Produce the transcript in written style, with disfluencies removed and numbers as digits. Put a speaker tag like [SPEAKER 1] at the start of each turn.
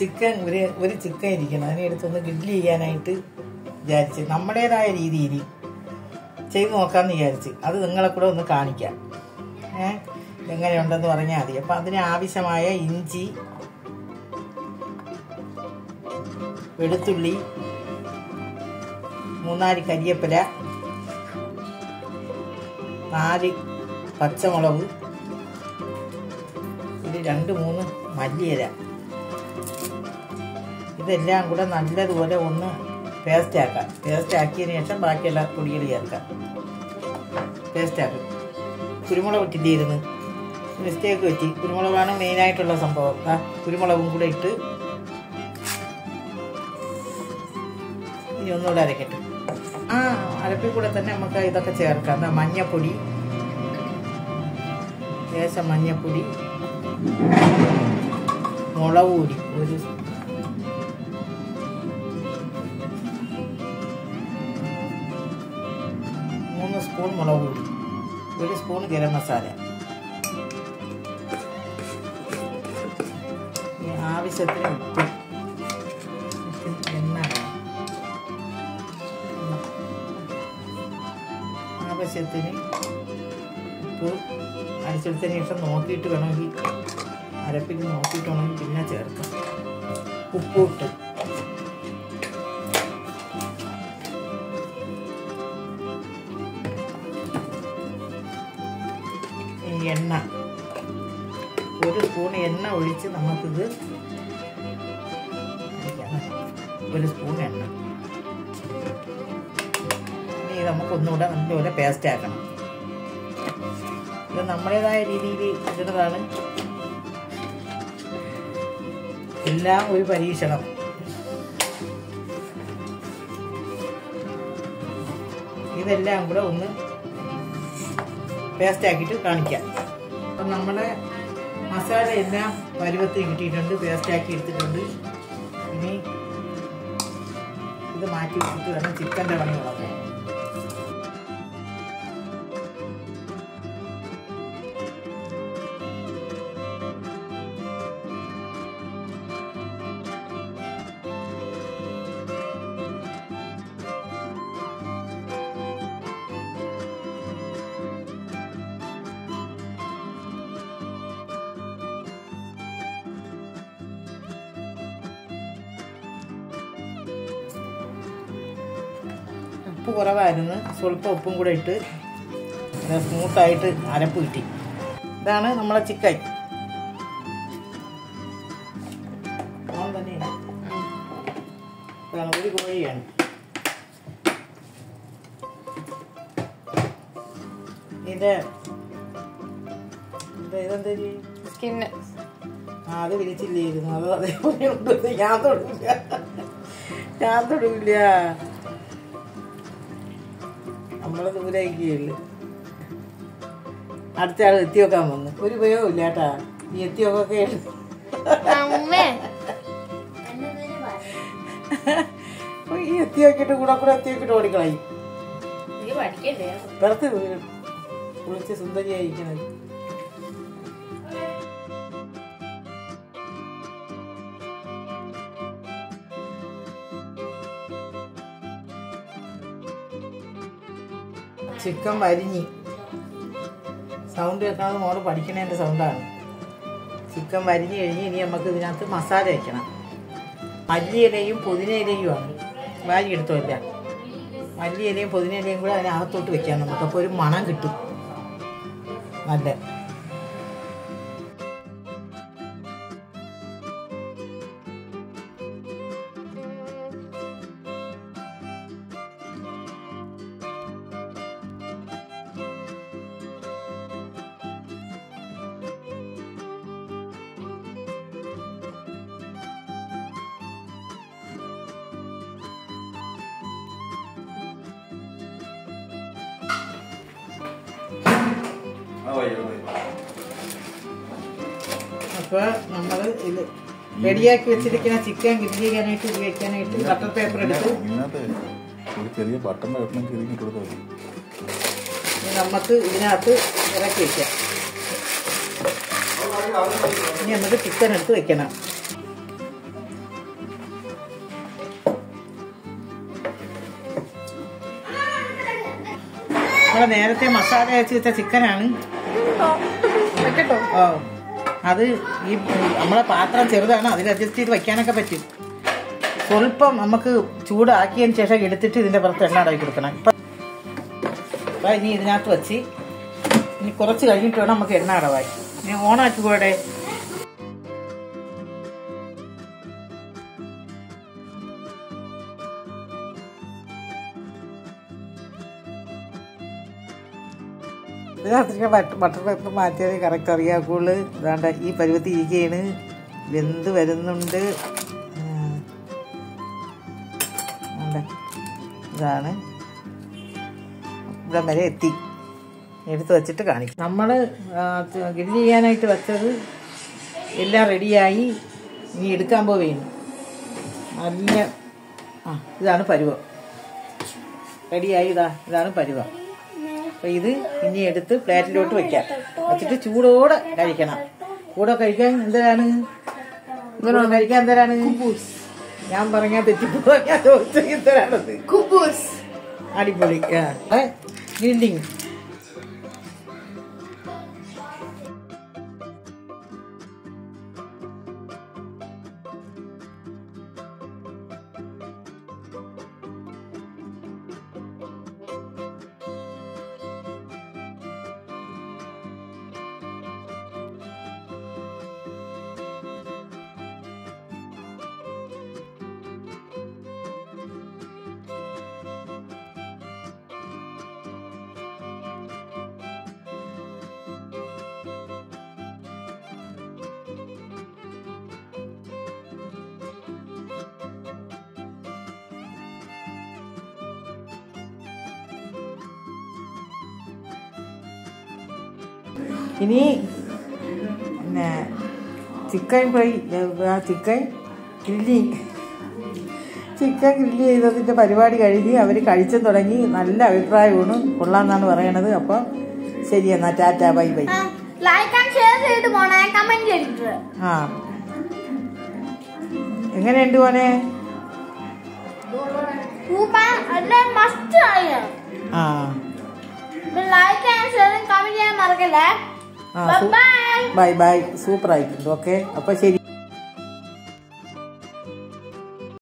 [SPEAKER 1] Chicken ഒരു chicken ഇരിക്കണം, അതിനെ എടുത്തൊന്ന് ഗ്രില്ല് ചെയ്യാനായിട്ട് വിചാരിച്ച് നമ്മുടേതായ രീതിയിൽ ചെയ്ത് നോക്കാമെന്ന് വിചാരിച്ച് അത് നിങ്ങളെ കൂടെ ഒന്ന് കാണിക്കാം. എങ്ങനെയുണ്ടെന്ന് പറഞ്ഞാൽ മതി. അപ്പം അതിന് ആവശ്യമായ ഇഞ്ചി, വെളുത്തുള്ളി, 3-4 കരിയേപ്പില, 4 പച്ചമുളക്, ഒരു 2-3 മല്ലിയില, ഇതെല്ലാം കൂടെ നല്ലതുപോലെ ഒന്ന് പേസ്റ്റ് ആക്കാം. പേസ്റ്റ് ആക്കിയതിന് ശേഷം ബാക്കിയെല്ലാ പൊടികൾ ചേർക്കാം. പേസ്റ്റ് ആക്കും. കുരുമുളക് ഇട്ടില്ലായിരുന്നു, മിസ്റ്റേക്ക് പറ്റി. കുരുമുളകാണ് മെയിനായിട്ടുള്ള സംഭവം. കുരുമുളകും കൂടെ ഇട്ട് ഇനി ഒന്നുകൂടെ അരക്കട്ടെ. അരപ്പിൽ കൂടെ തന്നെ നമുക്ക് ഇതൊക്കെ ചേർക്കാം. മഞ്ഞപ്പൊടി, ലേശം മഞ്ഞപ്പൊടി, മുളക് പൊടി, 3 സ്പൂൺ മുളക് പൊടി, 1 സ്പൂൺ ഗരം മസാല, ആവശ്യത്തിന് ഉപ്പ്, എണ്ണ, ആവശ്യത്തിന് ഉപ്പ് അരച്ചെടുത്തതിന് ശേഷം നോക്കിയിട്ട് വേണമെങ്കിൽ അരപ്പിൽ നോക്കിയിട്ട് വേണമെങ്കിൽ പിന്നെ ചേർക്കാം. ഉപ്പിട്ട് എണ്ണ, 1 സ്പൂൺ എണ്ണ ഒഴിച്ച് നമുക്കിത് 1 സ്പൂൺ എണ്ണ. ഇനി നമുക്കൊന്നുകൂടെ നല്ലപോലെ പേസ്റ്റ് ആക്കണം. ഇത് നമ്മുടേതായ രീതിയിൽ ഇടുന്നതാണ്. എല്ലാം ഒരു പരീക്ഷണം. ഇതെല്ലാം കൂടെ ഒന്ന് പേസ്റ്റ് ആക്കിയിട്ട് കാണിക്കാം. അപ്പം നമ്മുടെ മസാല എല്ലാം പരുവത്തിൽ കിട്ടിയിട്ടുണ്ട്, പേസ്റ്റ് ആക്കി എടുത്തിട്ടുണ്ട്. ഇനി ഇത് മാറ്റി വെച്ചിട്ട് വേണം ചിക്കൻ്റെ പണി തുടങ്ങാൻ. ഉപ്പ് കുറവായിരുന്നു, സ്വല്പം ഉപ്പും കൂടെ ഇട്ട് സ്മൂത്തായിട്ട് അരപ്പ് കിട്ടി. ഇതാണ് നമ്മളെ ചിക്കൻ. ഇതാണ് ഒരു കോഴിയാണ്. ഇതെന്താ സ്കിന്ന്? അത് വിരിച്ചില്ലായിരുന്നു. അത് അതേപോലെ ഉണ്ട്. ഞാൻ തൊടില്ല. നമ്മള് ദൂരേക്കുള്ളു. അടുത്ത ആൾ എത്തി നോക്കാൻ വന്നു. ഒരു ഉപയോഗം ഇല്ല കേട്ടാ. ഈ എത്തി നോക്കൊക്കെ ഈ എത്തി നോക്കിട്ട് കൂടെ എത്തി നോക്കിട്ട് ഓടിക്കളയും. പുറത്ത് കുളിച്ച് സുന്ദരിയായിരിക്കണത്. ചിക്കൻ വരിഞ്ഞി സൗണ്ട് കേൾക്കാതെ മോള് പഠിക്കണേൻ്റെ സൗണ്ടാണ്. ചിക്കൻ വരിഞ്ഞ് കഴിഞ്ഞ് ഇനി നമുക്ക് ഇതിനകത്ത് മസാല വയ്ക്കണം. മല്ലിയിലയും പുതിനയിലയുമാണ് വാരി എടുത്തോല്ല. മല്ലിയിലയും പുതിനയിലയും കൂടെ അതിനകത്തോട്ട് വെക്കാം നമുക്ക്. അപ്പോൾ ഒരു മണം കിട്ടും നല്ല. അപ്പോൾ നമ്മൾ ഇത് റെഡിയാക്കി വെച്ചിരിക്കുന്ന ചിക്കൻ ഗ്രില്ല് ചെയ്യാനായിട്ട് ഉപയോഗിക്കാനായിട്ട് ബട്ടർ പേപ്പർ എടുത്ത് നമുക്ക് ഇതിനകത്ത് ഇറക്കി വയ്ക്കാം. ഇനി നമുക്ക് ചിക്കൻ എടുത്ത് വെക്കണം. നമ്മളെ നേരത്തെ മസാല വെച്ച് വെച്ച ചിക്കനാണ്. ഓ അത് ഈ നമ്മളെ പാത്രം ചെറുതാണ്, അതിൽ അഡ്ജസ്റ്റ് ചെയ്ത് വയ്ക്കാനൊക്കെ പറ്റും. സ്വല്പം നമുക്ക് ചൂടാക്കിയതിന് ശേഷം എടുത്തിട്ട് ഇതിന്റെ പുറത്ത് എണ്ണ അടക്കി കൊടുക്കണം. അപ്പം ഇനി ഇതിനകത്ത് വെച്ച് ഇനി കുറച്ച് കഴിഞ്ഞിട്ട് വേണം നമുക്ക് എണ്ണ അടവായി. ഇനി ഓണാക്കി പോടെ. ഇതിനകത്ത് ബട്ടർ പേപ്പർ മാറ്റിയാൽ കറക്റ്റ് അറിയാക്കുള്ളൂ. ഇതാണ്ട് ഈ പരുവത്തി ഇരിക്കുകയാണ്, വെന്ത് വരുന്നുണ്ട്. ഇതാണ് ഇവിടെ വരെ എത്തി. എടുത്ത് വെച്ചിട്ട് കാണിക്കും. നമ്മൾ ഗ്രില്ല് ചെയ്യാനായിട്ട് വെച്ചത് എല്ലാം റെഡിയായി. ഇനി എടുക്കാൻ പോവുകയാണ്. നല്ല ഇതാണ് പരുവം. റെഡിയായി. ഇതാണ് പരുവം. അപ്പം ഇത് ഇനി എടുത്ത് പ്ലേറ്റിലോട്ട് വെക്കാം. വെച്ചിട്ട് ചൂടോടെ കഴിക്കണം. കൂടെ കഴിക്കാൻ എന്തിനാണ്? കഴിക്കാൻ എന്തരാണ്? ഞാൻ പറഞ്ഞാൽ തെറ്റിപ്പോ ഞാൻ ചോദിച്ചത് എന്തരാണത്? കുബൂസ്. അടിപൊളി. ഗ്രില്ലിങ്. ഇനി പിന്നെ ചിക്കൻ ഫ്രൈ, ചിക്കൻ ഗ്രില്ല് ചെയ്തതിൻ്റെ പരിപാടി കഴിഞ്ഞ് അവർ കഴിച്ചു തുടങ്ങി. നല്ല അഭിപ്രായമാണ്, കൊള്ളാമെന്നാണ് പറയണത്. അപ്പോൾ ശരി, എന്നാ ടാറ്റാ, ബൈ ബൈ. എങ്ങനെയുണ്ട് മോനെ? Bye bye. സൂപ്പർ ആയിട്ടുണ്ട്. ഓക്കെ, അപ്പൊ ശരി.